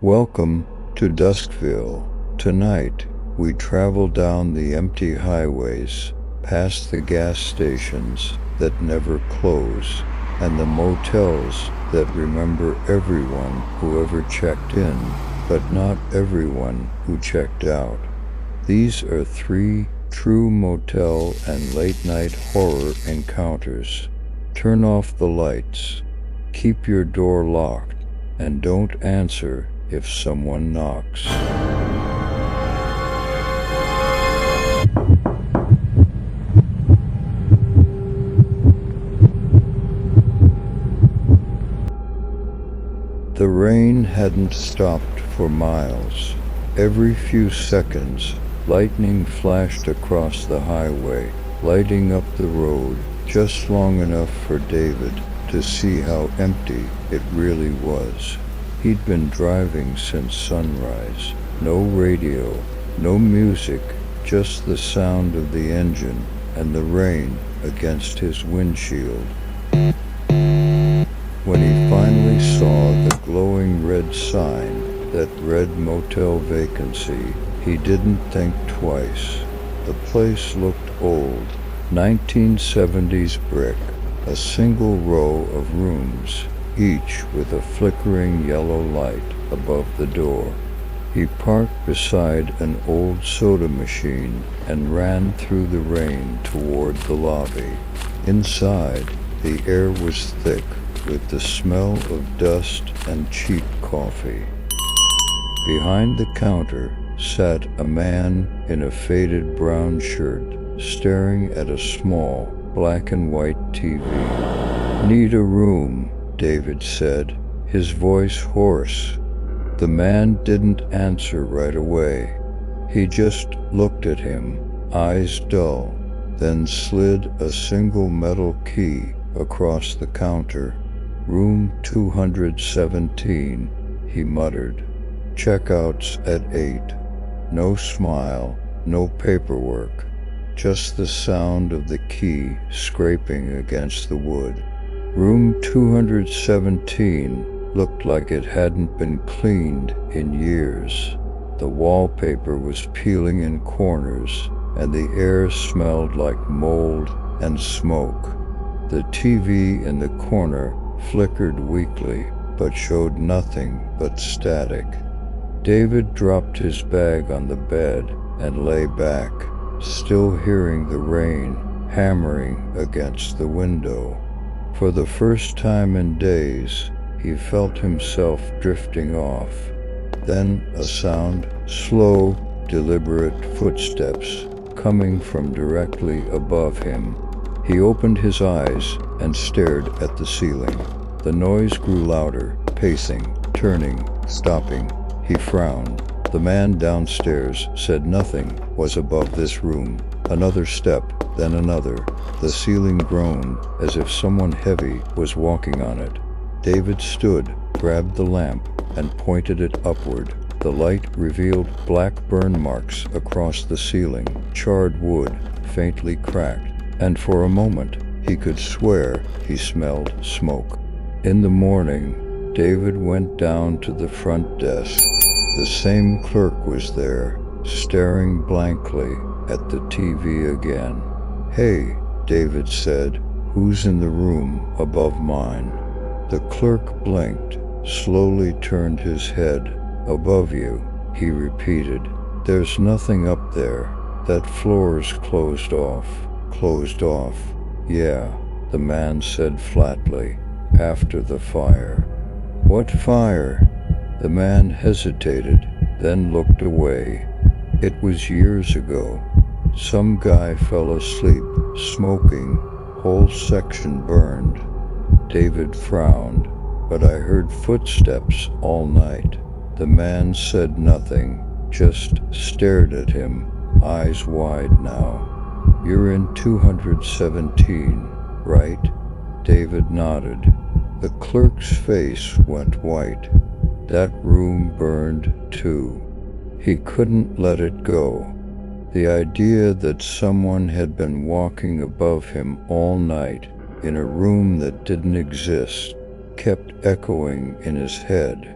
Welcome to Duskville. Tonight, we travel down the empty highways, past the gas stations that never close, and the motels that remember everyone who ever checked in, but not everyone who checked out. These are 3 true motel and late-night horror encounters. Turn off the lights, keep your door locked, and don't answer if someone knocks. The rain hadn't stopped for miles. Every few seconds, lightning flashed across the highway, lighting up the road just long enough for David to see how empty it really was. He'd been driving since sunrise. No radio, no music, just the sound of the engine and the rain against his windshield. When he finally saw the glowing red sign that read motel vacancy, he didn't think twice. The place looked old, 1970s brick, a single row of rooms, each with a flickering yellow light above the door. He parked beside an old soda machine and ran through the rain toward the lobby. Inside, the air was thick with the smell of dust and cheap coffee. Behind the counter sat a man in a faded brown shirt, staring at a small black and white TV. "Need a room," David said, his voice hoarse. The man didn't answer right away. He just looked at him, eyes dull, then slid a single metal key across the counter. "Room 217, he muttered. "Checkouts at 8. No smile, no paperwork, just the sound of the key scraping against the wood. Room 217 looked like it hadn't been cleaned in years. The wallpaper was peeling in corners, and the air smelled like mold and smoke. The TV in the corner flickered weakly, but showed nothing but static. David dropped his bag on the bed and lay back, still hearing the rain hammering against the window. For the first time in days, he felt himself drifting off. Then a sound, slow, deliberate footsteps coming from directly above him. He opened his eyes and stared at the ceiling. The noise grew louder, pacing, turning, stopping. He frowned. The man downstairs said nothing was above this room. Another step, then another. The ceiling groaned as if someone heavy was walking on it. David stood, grabbed the lamp, and pointed it upward. The light revealed black burn marks across the ceiling, charred wood, faintly cracked, and for a moment he could swear he smelled smoke. In the morning, David went down to the front desk. The same clerk was there, staring blankly at the TV again. "Hey," David said, "who's in the room above mine?" The clerk blinked, slowly turned his head. "Above you," he repeated. "There's nothing up there. That floor's closed off." "Closed off? Yeah," the man said flatly. "After the fire." "What fire?" The man hesitated, then looked away. "It was years ago. Some guy fell asleep, smoking, whole section burned." David frowned. "But I heard footsteps all night." The man said nothing, just stared at him, eyes wide now. "You're in 217, right?" David nodded. The clerk's face went white. That room burned too. He couldn't let it go. The idea that someone had been walking above him all night in a room that didn't exist kept echoing in his head.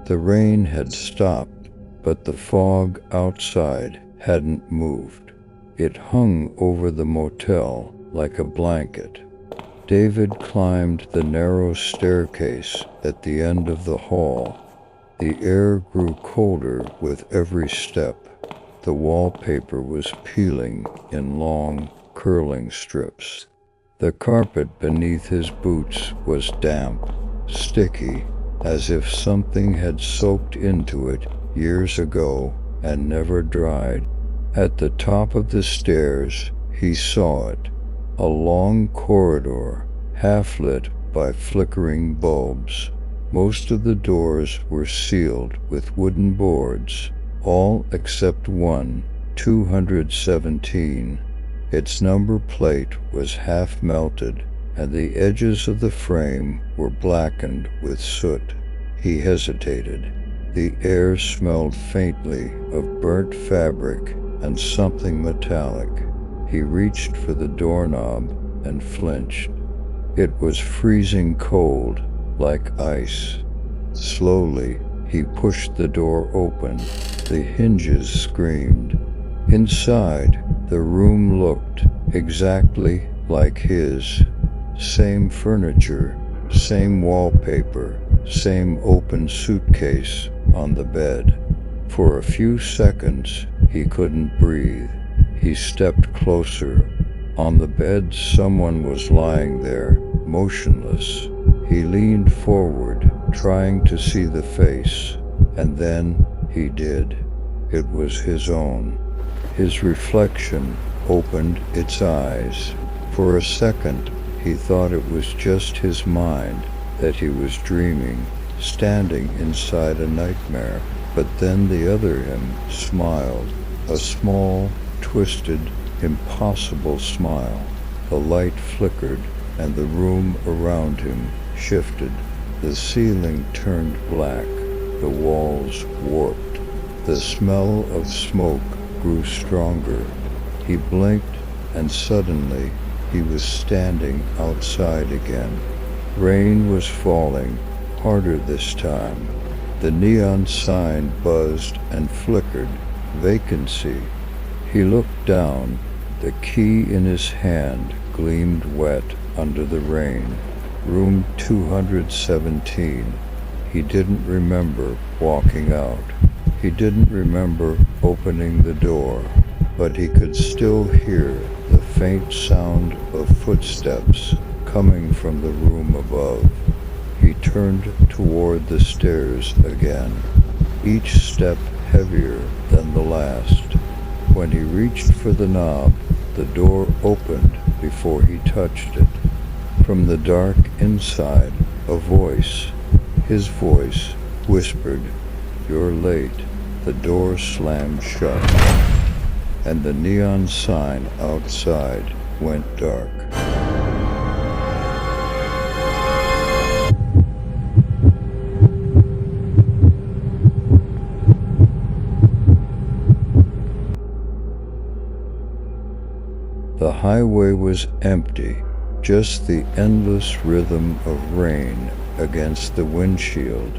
The rain had stopped, but the fog outside hadn't moved. It hung over the motel like a blanket. David climbed the narrow staircase at the end of the hall. The air grew colder with every step. The wallpaper was peeling in long, curling strips. The carpet beneath his boots was damp, sticky, as if something had soaked into it years ago and never dried. At the top of the stairs, he saw it, a long corridor, half-lit by flickering bulbs. Most of the doors were sealed with wooden boards, all except one, 217. Its number plate was half melted, and the edges of the frame were blackened with soot. He hesitated. The air smelled faintly of burnt fabric and something metallic. He reached for the doorknob and flinched. It was freezing cold, like ice. Slowly, he pushed the door open. The hinges screamed. Inside, the room looked exactly like his. Same furniture, same wallpaper, same open suitcase on the bed. For a few seconds, he couldn't breathe. He stepped closer. On the bed, someone was lying there, motionless. He leaned forward, trying to see the face, and then he did. It was his own. His reflection opened its eyes. For a second, he thought it was just his mind, that he was dreaming, standing inside a nightmare. But then the other him smiled, a small, twisted, impossible smile. The light flickered, and the room around him shifted. The ceiling turned black, the walls warped. The smell of smoke grew stronger. He blinked, and suddenly he was standing outside again. Rain was falling, harder this time. The neon sign buzzed and flickered. Vacancy. He looked down. The key in his hand gleamed wet under the rain. Room 217. He didn't remember walking out. He didn't remember opening the door, but he could still hear the faint sound of footsteps coming from the room above. He turned toward the stairs again, each step heavier than the last. When he reached for the knob, the door opened before he touched it. From the dark inside, a voice, his voice, whispered, "You're late." The door slammed shut, and the neon sign outside went dark. The highway was empty, just the endless rhythm of rain against the windshield.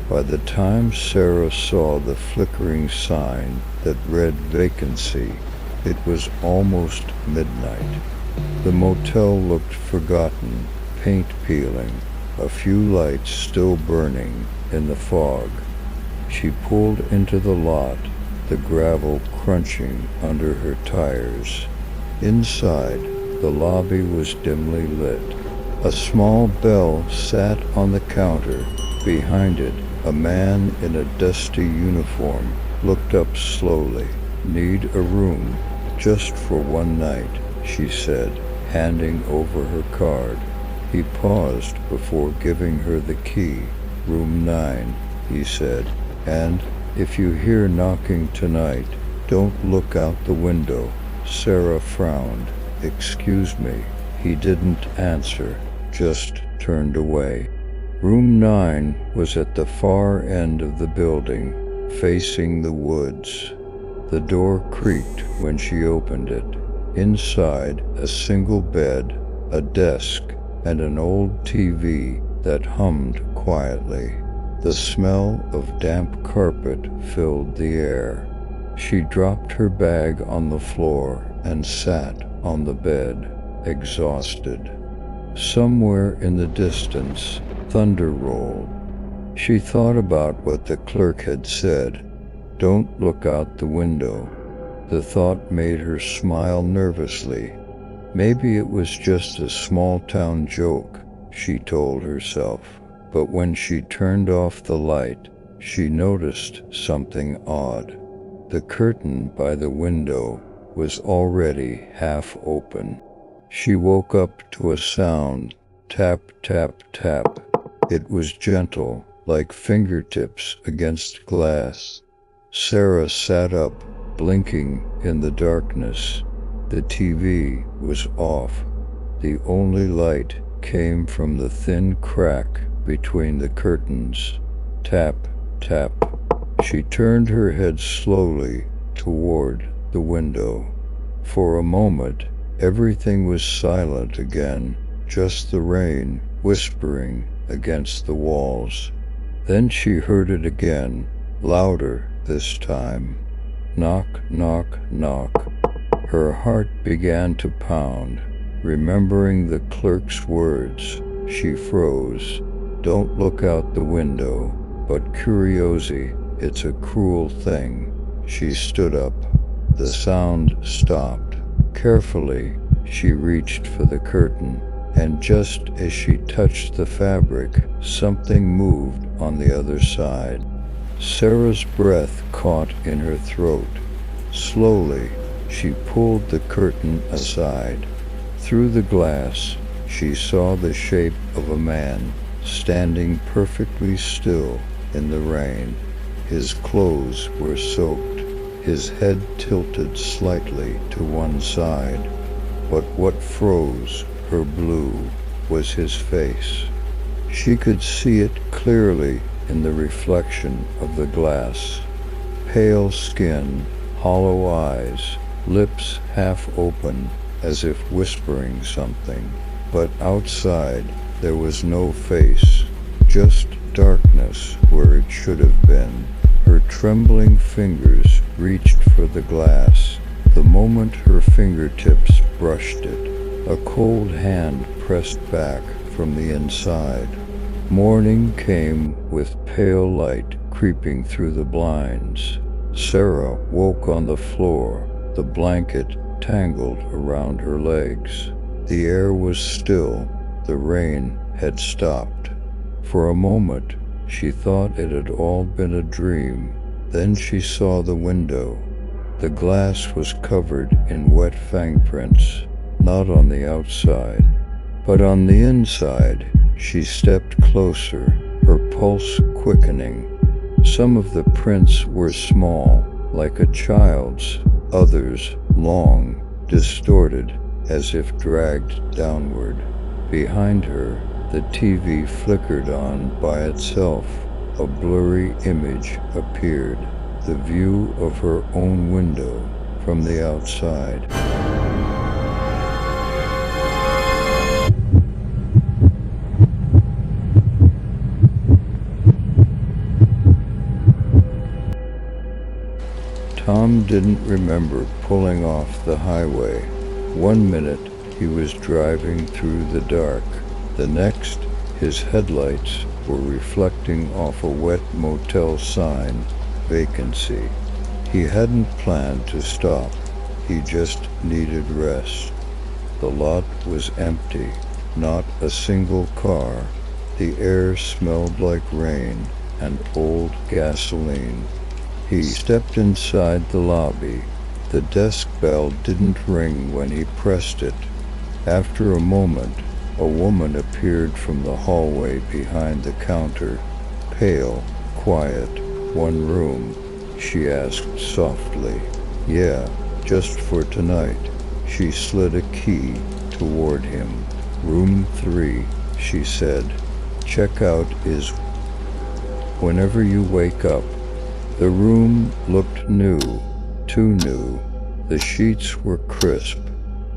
By the time Sarah saw the flickering sign that read vacancy, it was almost midnight. The motel looked forgotten, paint peeling, a few lights still burning in the fog. She pulled into the lot, the gravel crunching under her tires. Inside, the lobby was dimly lit. A small bell sat on the counter. Behind it, a man in a dusty uniform looked up slowly. "Need a room, just for one night," she said, handing over her card. He paused before giving her the key. "Room 9, he said, "and if you hear knocking tonight, don't look out the window." Sarah frowned. "Excuse me." He didn't answer, just turned away. Room 9 was at the far end of the building, facing the woods. The door creaked when she opened it. Inside, a single bed, a desk, and an old TV that hummed quietly. The smell of damp carpet filled the air. She dropped her bag on the floor and sat on the bed, exhausted. Somewhere in the distance, thunder rolled. She thought about what the clerk had said. Don't look out the window. The thought made her smile nervously. Maybe it was just a small-town joke, she told herself. But when she turned off the light, she noticed something odd. The curtain by the window was already half open. She woke up to a sound, tap, tap, tap. It was gentle, like fingertips against glass. Sarah sat up, blinking in the darkness. The TV was off. The only light came from the thin crack between the curtains. Tap, tap. She turned her head slowly toward the window. For a moment, everything was silent again, just the rain whispering against the walls. Then she heard it again, louder this time. Knock, knock, knock. Her heart began to pound. Remembering the clerk's words, she froze. Don't look out the window, but curiosity, it's a cruel thing. She stood up. The sound stopped. Carefully, she reached for the curtain, and just as she touched the fabric, something moved on the other side. Sarah's breath caught in her throat. Slowly, she pulled the curtain aside. Through the glass, she saw the shape of a man standing perfectly still in the rain. His clothes were soaked, his head tilted slightly to one side. But what froze her blue was his face. She could see it clearly in the reflection of the glass. Pale skin, hollow eyes, lips half open as if whispering something. But outside there was no face, just darkness where it should have been. Her trembling fingers reached for the glass. The moment her fingertips brushed it, a cold hand pressed back from the inside. Morning came with pale light creeping through the blinds. Sarah woke on the floor, the blanket tangled around her legs. The air was still. The rain had stopped. For a moment, she thought it had all been a dream. Then she saw the window. The glass was covered in wet fangprints, not on the outside, but on the inside. She stepped closer, her pulse quickening. Some of the prints were small, like a child's, others long, distorted, as if dragged downward. Behind her, the TV flickered on by itself. A blurry image appeared, the view of her own window from the outside. Tom didn't remember pulling off the highway. 1 minute, he was driving through the dark. The next, his headlights were reflecting off a wet motel sign, vacancy. He hadn't planned to stop. He just needed rest. The lot was empty, not a single car. The air smelled like rain and old gasoline. He stepped inside the lobby. The desk bell didn't ring when he pressed it. After a moment, a woman appeared from the hallway behind the counter. Pale, quiet. "One room?" she asked softly. "Yeah, just for tonight." She slid a key toward him. "Room 3, she said. "Checkout is whenever you wake up." The room looked new, too new. The sheets were crisp.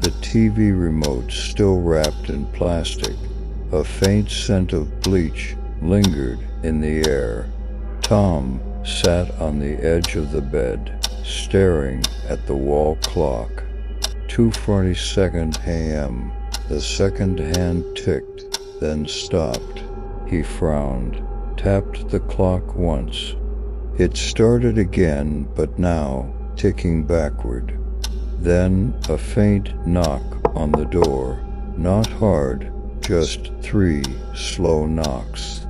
The TV remote still wrapped in plastic. A faint scent of bleach lingered in the air. Tom sat on the edge of the bed, staring at the wall clock. 2:42 a.m. The second hand ticked, then stopped. He frowned, tapped the clock once. It started again, but now ticking backward. Then a faint knock on the door. Not hard, just 3 slow knocks.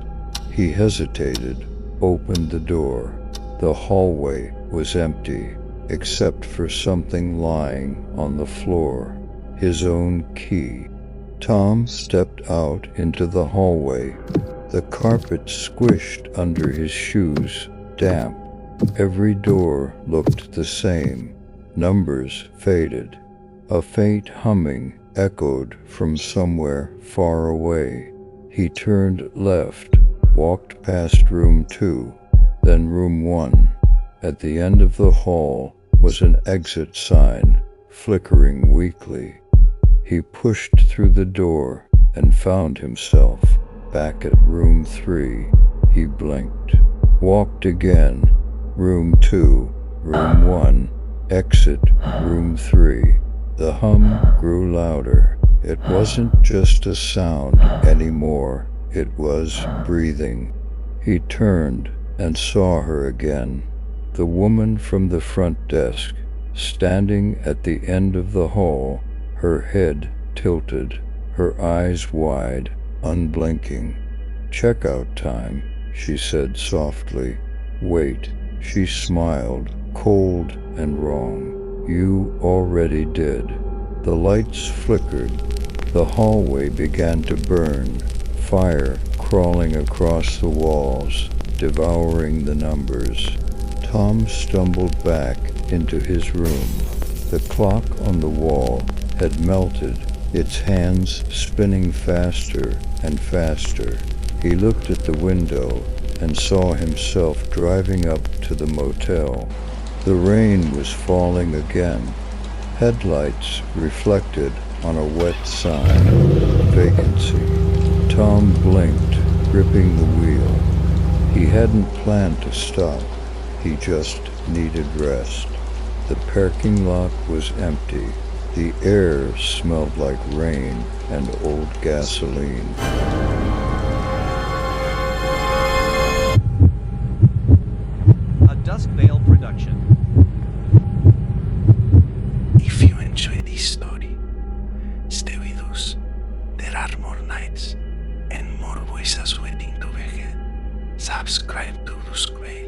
He hesitated, opened the door. The hallway was empty, except for something lying on the floor. His own key. Tom stepped out into the hallway. The carpet squished under his shoes, damp. Every door looked the same. Numbers faded. A faint humming echoed from somewhere far away. He turned left, walked past room 2, then room 1. At the end of the hall was an exit sign, flickering weakly. He pushed through the door and found himself back at room 3. He blinked, walked again. Room 2, room 1, exit room 3. The hum grew louder. It wasn't just a sound anymore. It was breathing. He turned and saw her again. The woman from the front desk, standing at the end of the hall, her head tilted, her eyes wide, unblinking. "Checkout time," she said softly. "Wait." She smiled, cold and wrong. "You already did." The lights flickered. The hallway began to burn, fire crawling across the walls, devouring the numbers. Tom stumbled back into his room. The clock on the wall had melted, its hands spinning faster and faster. He looked at the window and saw himself driving up to the motel. The rain was falling again. Headlights reflected on a wet sign. Vacancy. Tom blinked, gripping the wheel. He hadn't planned to stop. He just needed rest. The parking lot was empty. The air smelled like rain and old gasoline. A DUSKVEIL production. If you enjoy this story, stay with us. There are more nights and more voices waiting to be heard. Subscribe to DUSKVEIL.